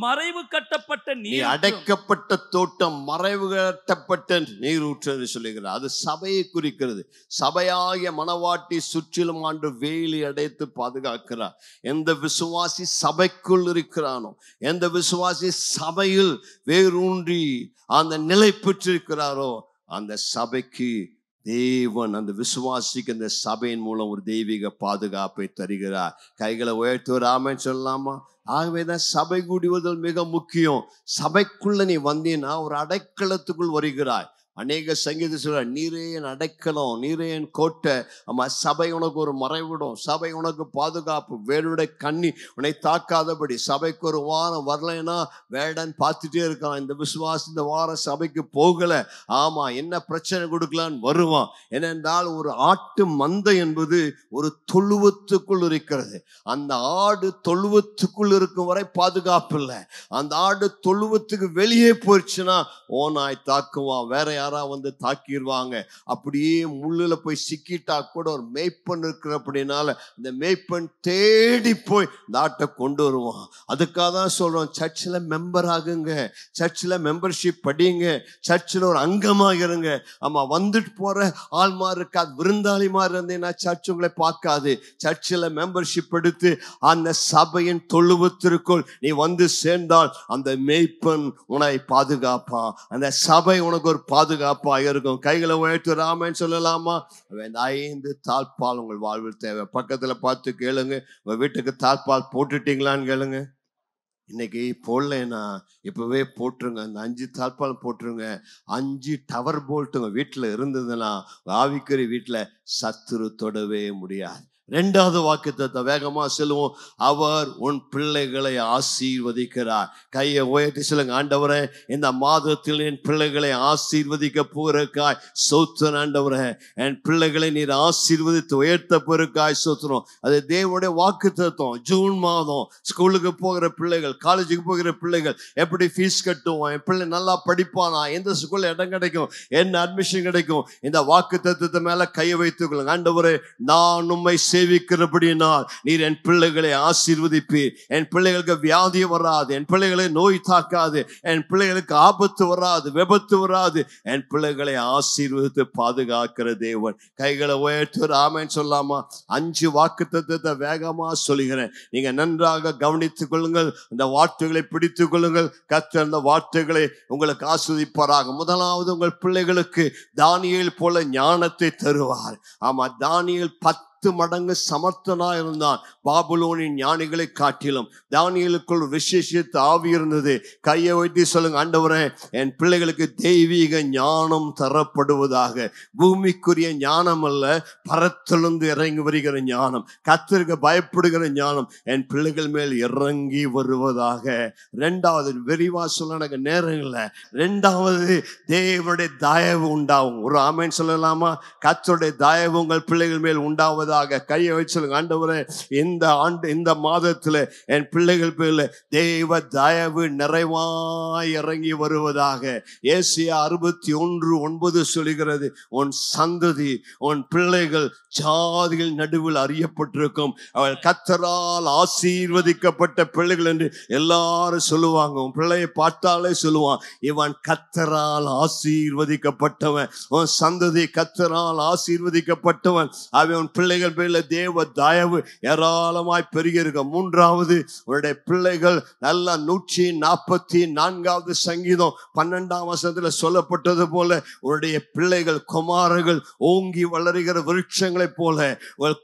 மறைவு கட்டப்பட்ட நீர். அடைக்கப்பட்ட தோட்டம், மறைவு கட்டப்பட்ட நீரூற்று என்று சொல்லுகிறார். அது சபையை குறிக்கிறது. சபையாகிய மணவாட்டி சுற்றிலும் ஆண்டு வேலி அடைத்து பாதுகாக்கிறார். எந்த விசுவாசி சபைக்குள் இருக்கிறானோ, எந்த விசுவாசி சபையில் வேரூன்றி அந்த நிலை பெற்றிருக்கிறாரோ அந்த சபைக்கு தேவன், அந்த விசுவாசிக்கு அந்த சபையின் மூலம் ஒரு தெய்வீக பாதுகாப்பை தருகிறார். கைகளை உயர்த்தி ஒரு ஆமென் சொல்லலாமா? ஆகவேதான் சபை கூடுவதில் மிக முக்கியம். சபைக்குள்ள நீ வந்தீன்னா ஒரு அடைக்கலத்துக்குள் வருகிறாய். அநேக சங்கீத சொல்ற, நீரே என் அடைக்கலம், நீரே என் கோட்டை. ஆமா, சபை உனக்கு ஒரு மறைவிடும், சபை உனக்கு பாதுகாப்பு. வேலுடைய கண்ணி உன்னை தாக்காதபடி. சபைக்கு ஒரு வாரம் வரலைன்னா வேடன் பார்த்துட்டே இருக்கான், இந்த விசுவாசி இந்த வாரம் சபைக்கு போகல, ஆமா என்ன பிரச்சனை கொடுக்கலான்னு வருவான். ஏனென்றால் ஒரு ஆட்டு மந்தை என்பது ஒரு தொழுவத்துக்குள் இருக்கிறது. அந்த ஆடு தொழுவத்துக்குள் இருக்கும் வரை பாதுகாப்பு இல்லை. அந்த ஆடு தொழுவத்துக்கு வெளியே போயிடுச்சுன்னா ஓனாய் தாக்குவான், வேற யாரும் யாரா வந்து தாக்கிடுவாங்க. அப்படியே முள்ளுல போய் சிக்கிட்டா கூட ஒரு மேய்ப்பன் இருக்கிற அப்படின்னால இந்த மேய்ப்பன் தேடி போய் இந்த ஆட்டை கொண்டு வருவான். அதுக்காக தான் சொல்றோம், சர்ச்சில் மெம்பர் ஆகுங்க, சர்ச்சில் மெம்பர்ஷிப் படிங்க, சர்ச்சில் ஒரு அங்கமாக இருங்க. ஆமா, வந்துட்டு போற ஆள்மா இருக்காது, விருந்தாளி மாதிரி இருந்தீங்கன்னா சர்ச் உங்களை பார்க்காது. சர்ச்சில் மெம்பர்ஷிப் எடுத்து அந்த சபையின் தொழுவத்திற்குள் நீ வந்து சேர்ந்தால் அந்த மேய்ப்பன் உன்னை பாதுகாப்பான், அந்த சபை உனக்கு ஒரு பாதுகாப்பா இருக்கும். கைகளை உயர்த்தி ராமன் சொல்லலாமா? 5 தாழ்பால் உங்கள் வாழ்வில் தேவை. பக்கத்துல பார்த்து கேளுங்க, உங்க வீட்டுக்கு தாழ்பால் போட்டுட்டீங்களான்னு கேளுங்க. இன்னைக்கு போடலைன்னா இப்பவே போட்டுருங்க. அந்த 5 தாழ்பால் போட்டுருங்க. 5 டவர் போல்ட்டுங்க வீட்டுல இருந்ததுன்னா ஆவிக்குறி வீட்டுல சத்துரு தொடவே முடியாது. 2வது வாக்குத்தத்தம் வேகமா சொல்லுவோம். அவர் உன் பிள்ளைகளை ஆசீர்வதிக்கிறார். கையை உயர்த்தி சொல்லுங்க, ஆண்டவரே இந்த மாதத்தில் என் பிள்ளைகளை ஆசீர்வதிக்க போறக்காய் சோத்திரம். ஆண்டவரே என் பிள்ளைகளை நீர் ஆசீர்வதித்து உயர்த்த போறக்காய் சோத்திரம். அது தேவனுடைய வாக்குத்தத்தம். ஜூன் மாதம் ஸ்கூலுக்கு போகிற பிள்ளைகள், காலேஜுக்கு போகிற பிள்ளைகள் எப்படி ஃபீஸ் கட்டுவோம், என் பிள்ளை நல்லா படிப்பானா, எந்த ஸ்கூல்ல இடம் கிடைக்கும், என்ன அட்மிஷன் கிடைக்கும், இந்த வாக்குத்தத்தத்தை மேல கையை வைத்துக் கொள்ளுங்க. ஆண்டவரே நான் உம்மை சேவிக்கிறபடினால் நீர் என் பிள்ளைகளை ஆசீர்வதிப்பீர். என் பிள்ளைகளுக்கு வியாதி வராது, என் பிள்ளைகளை நோய் தாக்காது, என் பிள்ளைகளுக்கு ஆபத்து வராது, விபத்து வராது. என் பிள்ளைகளை ஆசீர்வதித்து பாதுகாக்கிற தேவன். கைகளை உயர்த்தி ஆமென் சொல்லாமா? 5 வாக்குத்தத்தத்தை வேகமா சொல்லுகிறேன். நீங்க நன்றாக கவனித்துக் கொள்ளுங்கள், இந்த வார்த்தைகளை பிடித்துக் கொள்ளுங்கள். கர்த்தர் அந்த வார்த்தைகளை உங்களுக்கு ஆசீர்வதிப்பாராக. முதலாவது, உங்கள் பிள்ளைகளுக்கு தானியேல் போல ஞானத்தை தருவார். ஆமா, தானியேல் 10 மடங்கு சமர்த்தனா இருந்தான் பாபிலோனின் ஞானிகளை காட்டிலும். தானியேலுக்குள் விசேஷித்த ஆவி இருந்தது. கையை வைத்து சொல்லுங்க, ஆண்டவரே என் பிள்ளைகளுக்கு தெய்வீக ஞானம் தரப்படுவதாக. பூமிக்குரிய ஞானம் அல்ல, பரத்திலிருந்து இறங்கி வருகிற ஞானம், கர்த்தருக்கு பயப்படுகிற ஞானம் என் பிள்ளைகள் மேல் இறங்கி வருவதாக. 2வது, விரிவா சொல்ல எனக்கு நேரம் இல்லை. 2வது, தேவனுடைய தயவு உண்டாகும். ஒரு ஆமென் சொல்லலாமா? கர்த்தருடைய தயவு உங்கள் பிள்ளைகள் மேல் உண்டாவது. கையை வச்சு சொல்லுங்க, ஆண்டவரே இந்த மாதத்துல என் பிள்ளைகள் பேர்ல தேவ தயவு நிறைவாய் இறங்கி வருவதாக. ஏசாயா 61:9 சொல்லுகிறது, உன் சந்ததி, உன் பிள்ளைகள் ஜாதிகள் நடுவில் அறியப்பட்டிருக்கும், அவள் கர்த்தரால் ஆசீர்வதிக்கப்பட்ட பிள்ளைகள் என்று எல்லாரும் சொல்லுவாங்க. உன் பிள்ளையை பார்த்தாலே சொல்லுவான், இவன் கர்த்தரால் ஆசீர்வதிக்கப்பட்டவன், உன் சந்ததி கர்த்தரால் ஆசீர்வதிக்கப்பட்டவன். அவன் பிள்ளைகள் பேர்ல தேவ தயவு ஏராளமாய் பெருகியிருக்க. 3வது, உன்னுடைய பிள்ளைகள் நல்லா 144வது சங்கீதம் 12ஆம் வசனத்துல சொல்லப்பட்டது போல உன்னுடைய பிள்ளைகள் குமாரர்கள் ஓங்கி வளருகிற விருட்சங்களைப் போல,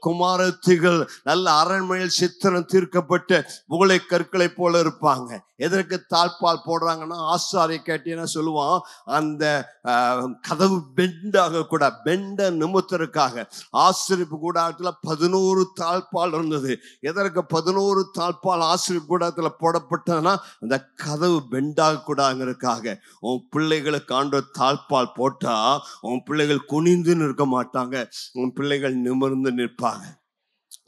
குமாரத்திகள் நல்ல அரண்மனையில் சித்திரம் தீர்க்கப்பட்ட மூளை கற்களை போல இருப்பாங்க. எதற்கு தாழ்பால் போடுறாங்கன்னா, ஆசாரியை கேட்டீங்கன்னா சொல்லுவான், அந்த கதவு பெண்டாக கூட, பெண்ட நிமித்தருக்காக ஆசிரிப்பு கூடாரத்துல 11 தாழ்பால் இருந்தது. எதற்கு 11 தாழ்பால் ஆசிரிப்பு கூடாரத்துல போடப்பட்டதுன்னா, அந்த கதவு பெண்டாக கூடாங்கிறதுக்காக. உன் பிள்ளைகளுக்கு ஆண்டவர் தாழ்பால் போட்டா உன் பிள்ளைகள் குனிந்து நிற்க மாட்டாங்க, உன் பிள்ளைகள் நிமிர்ந்து நிற்பாங்க.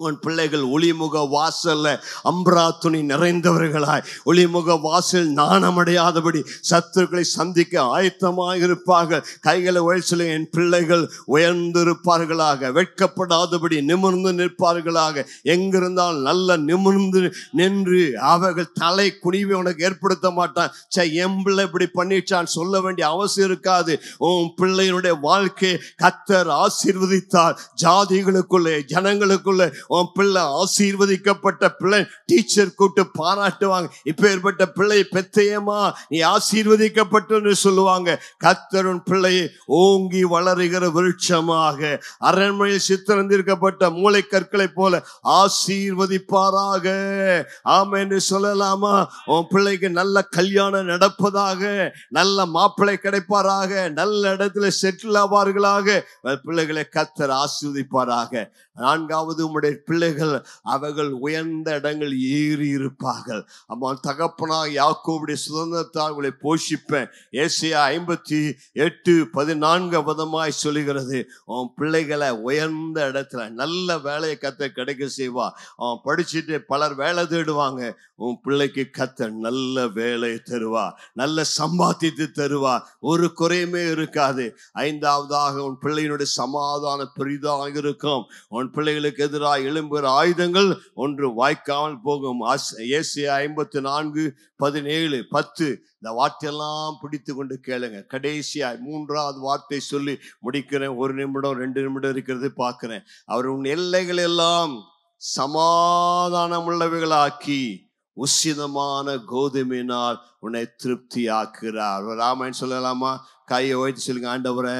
உன் பிள்ளைகள் ஒளிமுக வாசல்ல அம்பரா துணி நிறைந்தவர்களாய், ஒளிமுக வாசல் நாணமடையாதபடி சத்துருக்களை சந்திக்க ஆயத்தமாக இருப்பார்கள். கைகளை உயர்த்தி, என் பிள்ளைகள் உயர்ந்திருப்பார்களாக, வெட்கப்படாதபடி நிமிர்ந்து நிற்பார்களாக. எங்கிருந்தால் நல்ல நிமிர்ந்து நின்று அவர்கள் தலை குனிவை உனக்கு ஏற்படுத்த மாட்டான். என் பிள்ளை இப்படி பண்ணிச்சான் சொல்ல வேண்டிய அவசியம் இருக்காது. உன் பிள்ளையினுடைய வாழ்க்கை கர்த்தர் ஆசீர்வதித்தார். ஜாதிகளுக்குள்ளே, ஜனங்களுக்குள்ளே உன் பிள்ளை ஆசீர்வதிக்கப்பட்ட பிள்ளை. டீச்சர் கூட்டு பாராட்டுவாங்க, இப்ப ஏற்பட்ட பிள்ளை பெத்தையமா நீ ஆசீர்வதிக்கப்பட்டு சொல்லுவாங்க. கர்த்தரின் பிள்ளையை ஓங்கி வளருகிற விருட்சமாக, அரண்மனையில் சித்திரந்திருக்கப்பட்ட மூளை கற்களை போல ஆசீர்வதிப்பாராக. ஆமென் சொல்லலாமா? உன் பிள்ளைக்கு நல்ல கல்யாணம் நடப்பதாக, நல்ல மாப்பிள்ளை கிடைப்பாராக, நல்ல இடத்துல செட்டில் ஆவார்களாக. பிள்ளைகளை கர்த்தர் ஆசீர்வதிப்பாராக. 4வது, உம்முடைய பிள்ளைகள் அவர்கள் உயர்ந்த இடங்கள் ஏறி இருப்பார்கள். அம்மா தகப்பனா யாக்கோபுடைய சுதந்திரத்தால் உங்களை போஷிப்பேன். ஏசாயா 58:14 சொல்லுகிறது, அவன் பிள்ளைகளை உயர்ந்த இடத்துல நல்ல வேலையை கத்த கிடைக்க செய்வா. அவன் படிச்சுட்டு பலர் வேலை தேடுவாங்க, உன் பிள்ளைக்கு கத்த நல்ல வேலை தருவா, நல்ல சம்பாதித்து தருவா, ஒரு குறையுமே இருக்காது. 5வதாக உன் பிள்ளையினுடைய சமாதானம் பெரிதாக இருக்கும். உன் பிள்ளைகளுக்கு எதிராக எழும்புகிற ஆயுதங்கள் ஒன்று வாய்க்காமல் போகும். ஏசாயா 54:17-10 இந்த வார்த்தையெல்லாம் பிடித்து கொண்டு கேளுங்க. கடைசியா 3வது வார்த்தை சொல்லி முடிக்கிறேன். 1 நிமிடம் 2 நிமிடம் இருக்கிறது பார்க்கிறேன். அவர் உன் எல்லைகள் எல்லாம் சமாதானம் உள்ளவைகளாக்கி உசிதமான கோதுமையினால் உன்னை திருப்தி ஆக்குறார். ராமாயணம் சொல்லலாமா? கையை உயர்த்தி சொல்லுங்க, ஆண்டவரே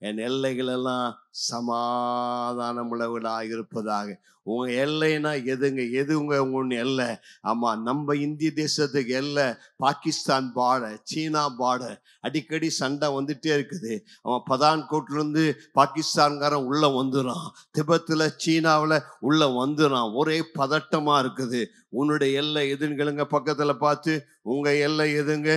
என் எல்லைகள் எல்லாம் சமாதானம் உள்ளவர்களாக இருப்பதாக. உங்க எல்லைனா எதுங்க? எது உங்க எல்லை? ஆமா, நம்ம இந்திய தேசத்துக்கு எல்லை பாகிஸ்தான் பார்டர், சீனா பார்டர். அடிக்கடி சண்டை வந்துட்டே இருக்குது. அவன் பதான்கோட்ல இருந்து பாகிஸ்தான்காரன் உள்ள வந்துறான், திபெத்துல சீனாவில் உள்ள வந்துறான். ஒரே பதட்டமா இருக்குது. உன்னுடைய எல்லை எதுன்னு கேளுங்க, பக்கத்துல பார்த்து. உங்க எல்லை எதுங்க?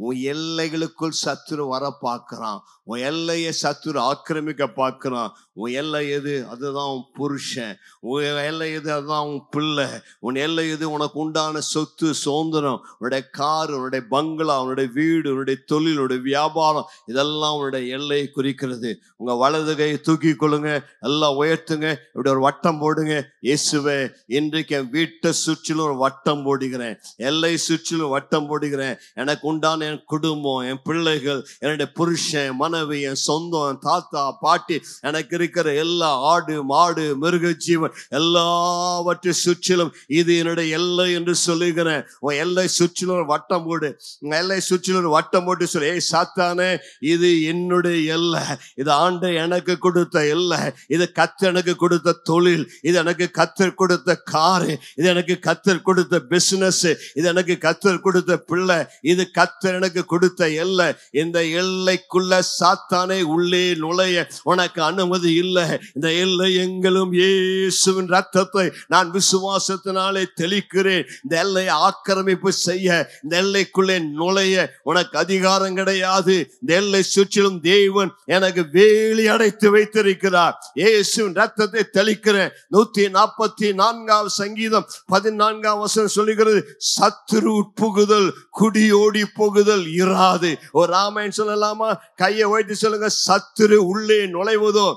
உன் எல்லைகளுக்குள் சத்துரு வர பார்க்கிறான், உன் எல்லையை சத்துரு ஆக்கிரமிக்க பார்க்கிறான். உன் எல்லை எது? அதுதான் உன் புருஷன். உன் எல்லை எது? அதுதான் உன் பிள்ளை. உன் எல்லை எது? உனக்கு உண்டான சொத்து சுதந்திரம், உன்னுடைய கார், உன்னுடைய பங்களா, உன்னுடைய வீடு, உன்னுடைய தொழில், உன்னுடைய வியாபாரம், இதெல்லாம் உன்னுடைய எல்லையை குறிக்கிறது. உங்க வலது கையை தூக்கி கொள்ளுங்க, எல்லாம் உயர்த்துங்க, இப்படி ஒரு வட்டம் போடுங்க. இயேசுவே, இன்றைக்கு என் வீட்டை சுற்றிலும் ஒரு வட்டம் போடுகிறேன், எல்லை சுற்றிலும் வட்டம் போடுகிறேன். எனக்கு உண்டான என் குடும்பம், என் பிள்ளைகள், என்னுடைய புருஷன், மனைவி, என் சொந்தம், என் தாத்தா பாட்டி, எனக்கு இருக்கிற எல்லா ஆடு மாடு மிருக ஜீவன் எல்லாவற்றை சுற்றிலும் இது என்னுடைய எல்லை என்று சொல்லுகிறேன். உன் எல்லை சுற்றிலும் வட்டம் போடு. உன் எல்லை சுற்றிலும் வட்டம் போட்டு சொல்லு, ஏய் சாத்தானே, இது என்னுடைய எல்லை, இது ஆண்டை எனக்கு கொடுத்த எல்லை, இது கர்த்தர் எனக்கு கொடுத்த தொழில், இது எனக்கு கர்த்தர் கொடுத்த காரு, இது எனக்கு கர்த்தர் கொடுத்த பிசினஸ், இது எனக்கு கர்த்தர் கொடுத்த பிள்ளை, இது கர்த்தர் எனக்கு கொடுத்த எல்லை. இந்த எல்லைக்குள்ள சாத்தானே உள்ளே நுழைய உனக்கு அனுமதி இல்லை. இந்த எல்லை எங்களும் இயேசுவின் ரத்தத்தை நான் விசுவாசத்தினாலே தெளிக்கிறேன். இந்த எல்லையை ஆக்கிரமிப்பு செய்ய, இந்த எல்லைக்குள்ளே நுழைய உனக்கு அதிகாரம் கிடையாது. இந்த எல்லை சுற்றிலும் தேவன் எனக்கு வேலி அடைத்து வைத்திருக்கிறார். இயேசுவின் ரத்தத்தை தெளிக்கிறேன். 144 சங்கீதம் 14 சொல்லுகிறது, சத்துரு உட்புகுதல் குடியோடி போகுதல் இராது. ஒரு ராமாயணம் சொல்லலாமா? கையை வைத்து சொல்லுங்க, சத்துரு உள்ளே நுழைவதோ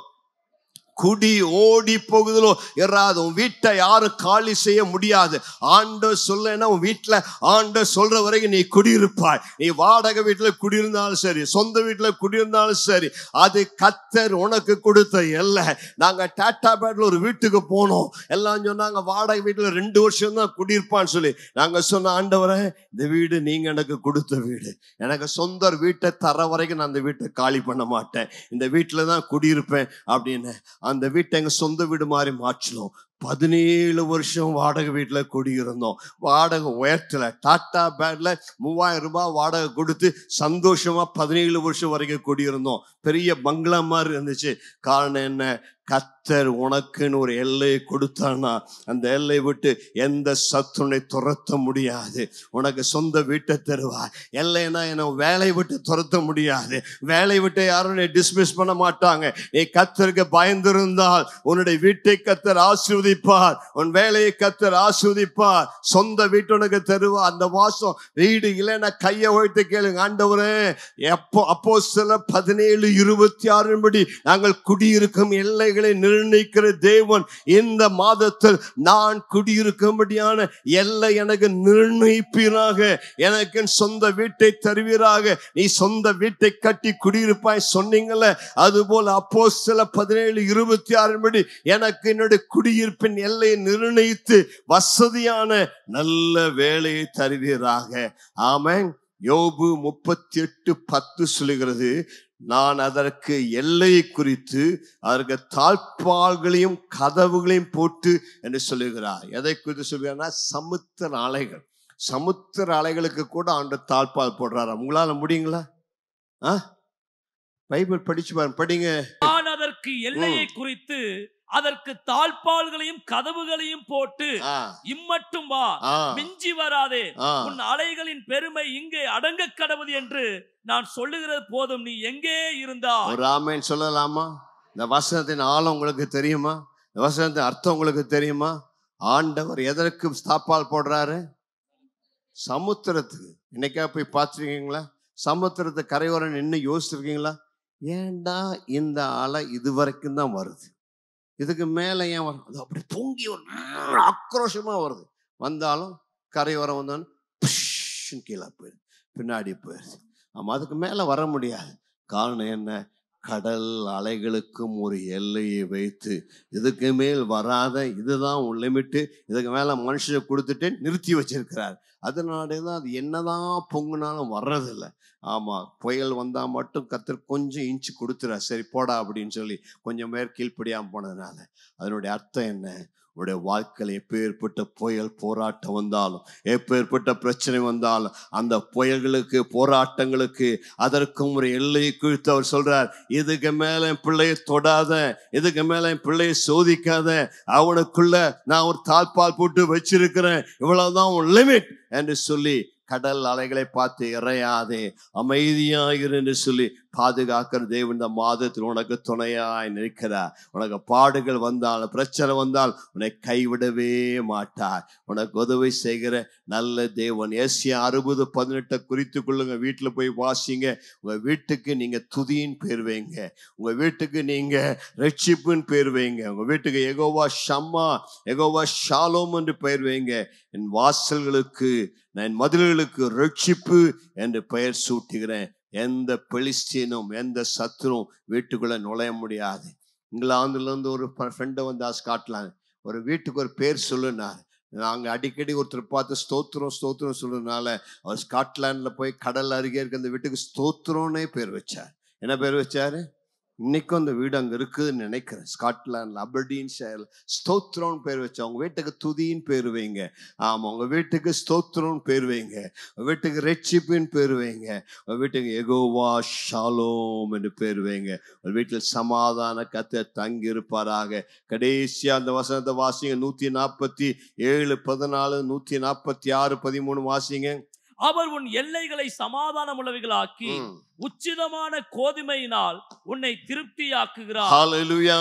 குடி ஓடி போகுதலோ இராது. உன் வீட்டை யாரும் காலி செய்ய முடியாது. ஆண்டவர் சொல்லேன்னா உன் வீட்டுல ஆண்டவர் சொல்ற வரைக்கும் நீ குடியிருப்பாய். நீ வாடகை வீட்டுல குடியிருந்தாலும் சரி, சொந்த வீட்டுல குடியிருந்தாலும் சரி, அது கர்த்தர் உனக்கு கொடுத்த எல்லை. நாங்க டாடா பேட்ல ஒரு வீட்டுக்கு போனோம். எல்லாம் சொன்னாங்க வாடகை வீட்டுல 2 வருஷம் தான் குடியிருப்பான்னு சொல்லி. நாங்க சொன்ன, ஆண்டவரே இந்த வீடு நீங்க எனக்கு கொடுத்த வீடு, எனக்கு சொந்த வீட்டை தர வரைக்கும் நான் அந்த வீட்டை காலி பண்ண மாட்டேன், இந்த வீட்டுல தான் குடியிருப்பேன் அப்படின்னு. அந்த வீட்டை எங்க சொந்த வீடு மாதிரி மாற்றணும். 17 வருஷம் வாடகை வீட்டுல குடியிருந்தோம். வாடகை உயர்த்தல. டாடா பேட்ல 3000 ரூபாய் வாடகை கொடுத்து சந்தோஷமா 17 வருஷம் வரைக்கும் குடியிருந்தோம். பெரிய பங்களா மாதிரி இருந்துச்சு. காரணம் என்ன? கர்த்தர் உனக்குன்னு ஒரு எல்லையை கொடுத்தானா அந்த எல்லை விட்டு எந்த சத்துனை துரத்த முடியாது. உனக்கு சொந்த வீட்டை தருவார். எல்லைன்னா என்ன? வேலையை விட்டு துரத்த முடியாது. வேலை விட்டு யாரும் டிஸ்மிஸ் பண்ண மாட்டாங்க. நீ கர்த்தருக்கு பயந்திருந்தால் உன்னுடைய வீட்டை கர்த்தர் ஆசீர்வதிப்பார், உன் வேலையை கர்த்தர் ஆசீர்வதிப்பார், சொந்த வீட்டு உனக்கு தருவார். அந்த வாசம் வீடு இல்லைன்னா கையை உயர்த்தி கேளுங்க, ஆண்டவரே அப்போஸ்தலர் 17:26 படி நாங்கள் குடியிருக்கும் எல்லைகளை நிர்ணயிக்கிற தேவன் இந்த மாதத்தில் நான் குடியிருக்கும்படியான எல்லை எனக்கு நிர்ணயிப்பீராக, எனக்கு சொந்த வீட்டை தருவீராக. நீ சொந்த வீட்டை கட்டி குடியிருப்பாய் சொன்னீங்கல்ல, அதுபோல அப்போஸ்தலர் 17:26 படி எனக்கு என்னுடைய குடியிருப்பின் எல்லையை நிர்ணயித்து வசதியான நல்ல வேலையை தருவீராக. ஆமென். யோபு 38:10 சொல்லுகிறது, நான் அதற்கு எல்லையை குறித்து அதற்கு தாழ்பால்களையும் கதவுகளையும் போட்டு என்று சொல்லுகிறார். எதை குறித்து சொல்லுகிறார்னா, சமுத்திர அலைகள். சமுத்திர அலைகளுக்கு கூட ஆண்டு தாழ்பால் போடுறாரா? உங்களால முடியுங்களா? பைபிள் படிச்சு பாருங்க, படிங்க. நான் அதற்கு எல்லையை குறித்து அதற்கு தாழ்பால்களையும் கதவுகளையும் போட்டு இம்மட்டும் வா, மிஞ்சி வராதே, உன் அலைகளின் பெருமை இங்கே அடங்க கடவுது என்று நான் சொல்லுகிறது போதும், நீ எங்கே இருந்தா? ஒரு ஆமென் சொல்லலாமா? இந்த வசனத்தின் ஆழம் உங்களுக்கு தெரியுமா? இந்த வசனத்தின் அர்த்தம் உங்களுக்கு தெரியுமா? ஆண்டவர் எதற்கு தாப்பால் போடுறாரு? சமுத்திரத்துக்கு. இன்னைக்கா போய் பார்த்துருக்கீங்களா? சமுத்திரத்தை கரையோரம் நின்று யோசிச்சிருக்கீங்களா? ஏண்டா இந்த அலை இது வரைக்கும் தான் வருது, இதுக்கு மேலே ஏன் வரும்? அது அப்படி பொங்கி ஆக்ரோஷமா வருது. வந்தாலும் கரையோரம் வந்தோன்னு கீழே போயிடுது, பின்னாடி போயிடுது. ஆமா, அதுக்கு மேலே வர முடியாது. காரணம் என்ன? கடல் அலைகளுக்கும் ஒரு எல்லையை வைத்து இதுக்கு மேல் வராத, இதுதான் உன் லிமிட்டு, இதுக்கு மேலே மனுஷனை கொடுத்துட்டு நிறுத்தி வச்சிருக்கிறார். அதனாலே தான் அது என்னதான் பொங்குனாலும் வர்றதில்லை. ஆமாம், புயல் வந்தால் மட்டும் கர்த்தர் கொஞ்சம் இன்ச்சு கொடுத்துறா, சரி போடா அப்படின்னு சொல்லி கொஞ்சம் பேர் கீழ்ப்படியாமல் போனதுனால. அதனுடைய அர்த்தம் என்ன? உடைய வாழ்க்கையில் எப்பேற்பட்ட புயல் போராட்டம் வந்தாலும், எப்பேற்பட்ட பிரச்சனை வந்தாலும், அந்த புயல்களுக்கு போராட்டங்களுக்கு அதற்கும் ஒரு எல்லையை குறித்து அவர் சொல்றார். இதுக்கு மேல என் பிள்ளையை தொடாத, இதுக்கு மேல என் பிள்ளையை சோதிக்காத, அவனுக்குள்ள நான் ஒரு தாழ்பால் போட்டு வச்சிருக்கிறேன், இவ்வளவுதான் உன் லிமிட் என்று சொல்லி கடல் அலைகளை பார்த்து இறையாதே, அமைதியாயிரு என்று சொல்லி பாதுகாக்கிற தேவன் இந்த மாதத்தில் உனக்கு துணையாய் நிற்கிறார். உனக்கு பாடுகள் வந்தால், பிரச்சனை வந்தால் உன்னை கைவிடவே மாட்டார். உனக்கு உதவி செய்கிற நல்ல தேவன். ஏசியா 60:18 குறித்து கொள்ளுங்க, வீட்டில் போய் வாசிங்க. உங்க வீட்டுக்கு நீங்க துதியின் பேர் வைங்க, உங்க வீட்டுக்கு நீங்க ரட்சிப்புன்னு பேர் வைங்க, உங்க வீட்டுக்கு யெகோவா ஷம்மா, யெகோவா ஷாலோம் என்று பெயர் வைங்க. என் வாசல்களுக்கு, நான் மதில்களுக்கு ரட்சிப்பு என்று பெயர் சூட்டுகிறேன். எந்த பெலிஸ்தீனும் எந்த சத்துரும் வீட்டுக்குள்ள நுழைய முடியாது. இங்கிலாந்துல இருந்து ஒரு ஃப்ரெண்டை வந்தா, ஸ்காட்லாந்து, ஒரு வீட்டுக்கு ஒரு பேர் சொல்லுனார். நாங்கள் அடிக்கடி ஒருத்தர் பார்த்து ஸ்தோத்திரம் ஸ்தோத்திரம் சொல்றதுனால அவர் ஸ்காட்லாண்ட்ல போய் கடல் அருகே இருக்க அந்த வீட்டுக்கு ஸ்தோத்திரம்னே பேர் வச்சார். என்ன பேர் வச்சாரு? இன்னைக்கும் அந்த வீடு அங்கே இருக்குதுன்னு நினைக்கிறேன். ஸ்காட்லாண்டில் அபர்டீன் ஷேரில் ஸ்தோத்திரம்னு பேர் வச்சா. உங்கள் வீட்டுக்கு துதின்னு பேர் வைங்க. ஆமாம், உங்கள் வீட்டுக்கு ஸ்தோத்திரம்னு பேர் வைங்க, உங்கள் வீட்டுக்கு ரெட்சிப்புன்னு பேர் வைங்க, உங்கள் வீட்டுக்கு யெகோவா ஷாலோம் என்று பேர் வைங்க. உங்கள் வீட்டில் சமாதான கர்த்தர் தங்கி இருப்பாராக. கடைசியாக அந்த வசனத்தை வாசிங்க. 147, 14, 146, 13 வாசிங்க. அவர் உன் எல்லைகளை சமாதானம் உள்ளவைகளாக்கி உச்சிதமான கோதுமையினால் உன்னை திருப்தியாக்குகிறார். ஹல்லேலூயா.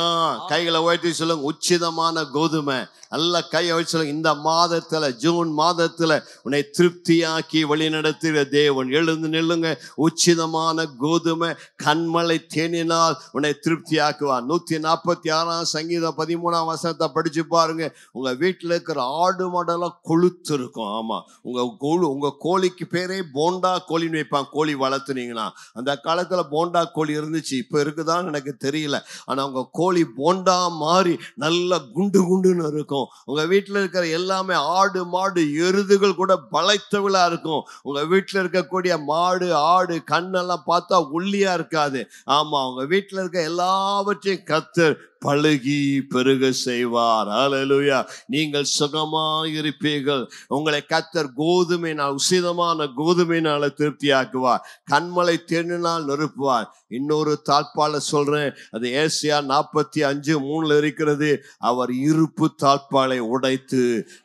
கைகளை உயர்த்தி சொல்லுங்க, உச்சிதமான கோதுமை. நல்ல கையை வச்சு சொல்லுங்க, இந்த மாதத்துல, ஜூன் மாதத்துல உன்னை திருப்தியாக்கி வழி நடத்துகிற தேவன். எழுந்து நில்லுங்க. உச்சிதமான கோதுமை கண்மலை தேனினால் உன்னை திருப்தியாக்குவார். 146 சங்கீதம் 13 வசனத்தை படிச்சு பாருங்க. உங்க வீட்டுல இருக்கிற ஆடு மாடெல்லாம் கொழுத்து இருக்கும். ஆமா, உங்க கோழிக்கு பேரே போண்டா கோழின்னு வைப்பாங்க. கோழி வளர்த்துனீங்கன்னா, அந்த காலத்துல போண்டா கோழி இருந்துச்சு, இப்ப இருக்குதான்னு எனக்கு தெரியல. ஆனா உங்க கோழி போண்டா மாதிரி நல்ல குண்டு குண்டுன்னு இருக்கும். உங்க வீட்டுல இருக்கிற எல்லாமே ஆடு மாடு எருதுகள் கூட பழைத்தவிழா இருக்கும். உங்க வீட்டுல இருக்கக்கூடிய மாடு ஆடு கண்ணெல்லாம் பார்த்தா ஒல்லியா இருக்காது. ஆமா, உங்க வீட்டுல இருக்க எல்லாவற்றையும் கர்த்தர் பழுகி பெருக செய்வார். ஹல்லேலூயா. நீங்கள் சுகமாயிருப்பீர்கள். உங்களை கர்த்தர் கோதுமையினால், உசிதமான கோதுமையினால திருப்தியாக்குவார். கண்மலை தேனினால் நிரப்புவார். இன்னொரு தாழ்பால சொல்றேன், அது ஏசியா 45:3 இருக்கிறது. அவர் இருப்பு தாழ்பாலை உடைத்து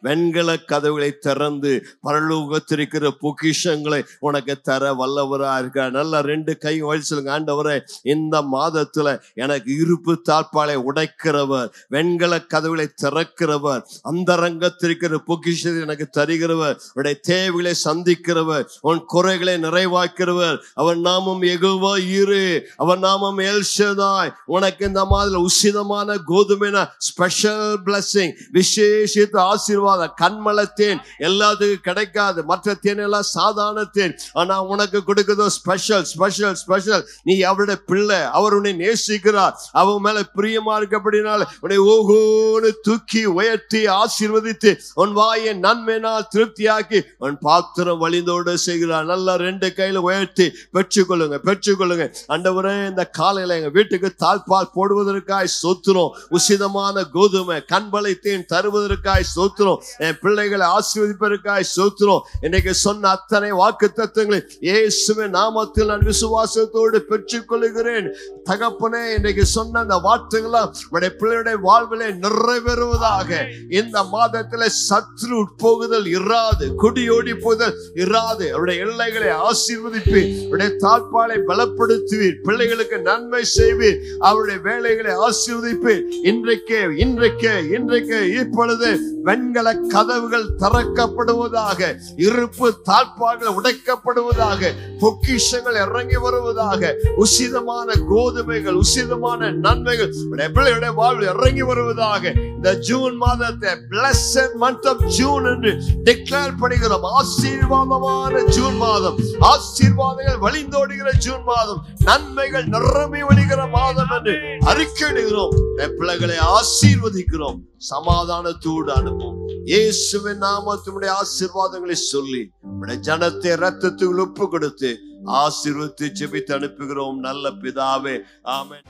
வெண்கல கதவுகளை திறந்து பரலோகத்திருக்கிற பொக்கிஷங்களை உனக்கு தர வல்லவரா இருக்கார். நல்லா 2 கை வலிச்சுங்க, ஆண்டவரே இந்த மாதத்துல எனக்கு இருப்பு தாழ்பாலை உடைக்கிறவர், வெண்கல கதவுகளை திறக்கிறவர், அந்தரங்கத்திருக்கிற பொக்கிஷத்தை எனக்கு தருகிறவர், உடைய தேவைகளை சந்திக்கிறவர், உன் குறைகளை நிறைவாக்கிறவர். அவன் நாமம் யெகோவா ஈரே, அவன் நாமம் எல் ஷதாய். உனக்கு இந்த மாதிரி உசிதமான கோதுமைனா ஸ்பெஷல் பிளஸிங், விசேஷித்த ஆசீர்வாதம். கண்மலத்தேன் எல்லாத்துக்கும் கிடைக்காது, மற்ற தேன் எல்லாம் சாதாரண தேன். ஆனா உனக்கு கொடுக்கிறதோ ஸ்பெஷல் ஸ்பெஷல் ஸ்பெஷல். நீ அவருடைய பிள்ளை, அவர் உன்னை நேசிக்கிறார், அவன் மேல பிரியமா இருக்கப்படினால உன்னை ஓகோன்னு தூக்கி உயர்த்தி ஆசீர்வதித்து உன் வாயை நன்மையினால் திருப்தியாக்கி உன் பாத்திரம் வழிந்தோடு செய்கிறார். நல்லா 2 கையில உயர்த்தி பெற்றுக்கொள்ளுங்க, பெற்றுக்கொள்ளுங்க. ஆண்டவரே, இந்த காலையில எங்க வீட்டுக்கு தாழ்பால் போடுவதற்காய் ஸ்தோத்திரம். உசிதமான கோதுமை கண்பலை தேன் தருவதற்காய் ஸ்தோத்திரம். என் பிள்ளைகளை ஆசீர்வதிப்பதற்காய் ஸ்தோத்திரம். இன்னைக்கு சொன்ன அத்தனை வாக்குத்தத்தங்களை இயேசுவின் நாமத்தில் நான் விசுவாசத்தோடு பெற்றுக்கொள்கிறேன். தகப்பனே, இன்னைக்கு சொன்ன அந்த வார்த்தைகள்லாம் வாக்குத்தத்தம் உடைய பிள்ளையுடைய வாழ்விலே நிறைவேறுவதாக. இந்த மாதத்திலே சத்ரு உட்போகுதல் இராது, குடியோடி போதல் இராது. அவருடைய எல்லைகளை ஆசீர்வதிப்பீர், அவருடைய தாழ்பாலை பலப்படுத்துவீர், பிள்ளைகளுக்கு நன்மை செய்வீர், அவருடைய வேலைகளை ஆசீர்வதிப்பீர். இன்றைக்கே இன்றைக்கே இன்றைக்கே இப்பொழுது வெண்கல கதவுகள் திறக்கப்படுவதாக, இருப்பு தாழ்பால்கள் உடைக்கப்படுவதாக, பொக்கிஷங்கள் இறங்கி வருவதாக, உசிதமான கோதுமைகள் உசிதமான நன்மைகள் பிள்ளைகளுடைய வாழ்வில் இறங்கி வருவதாக. இந்த ஜூன் மாதத்தை blessed month of June என்று டிக்ளேர் பண்ணுகிறோம். ஆசீர்வாதமான ஜூன் மாதம், ஆசீர்வாதங்கள் வழிந்தோடுகிற ஜூன் மாதம், நன்மைகள் நிரம்பி வழிகிற மாதம் என்று அறிக்கையிடுகிறோம். பிள்ளைகளை ஆசீர்வதிக்கிறோம், சமாதானத்தோடு அனுப்பும். இயேசுவின் நாமத்தினுடைய ஆசீர்வாதங்களை சொல்லி ஜனத்தை ரத்தத்துக்கு ஒப்பு கொடுத்து ஆசீர்வதித்து ஜெபித்து அனுப்புகிறோம் நல்ல பிதாவே. ஆமென்.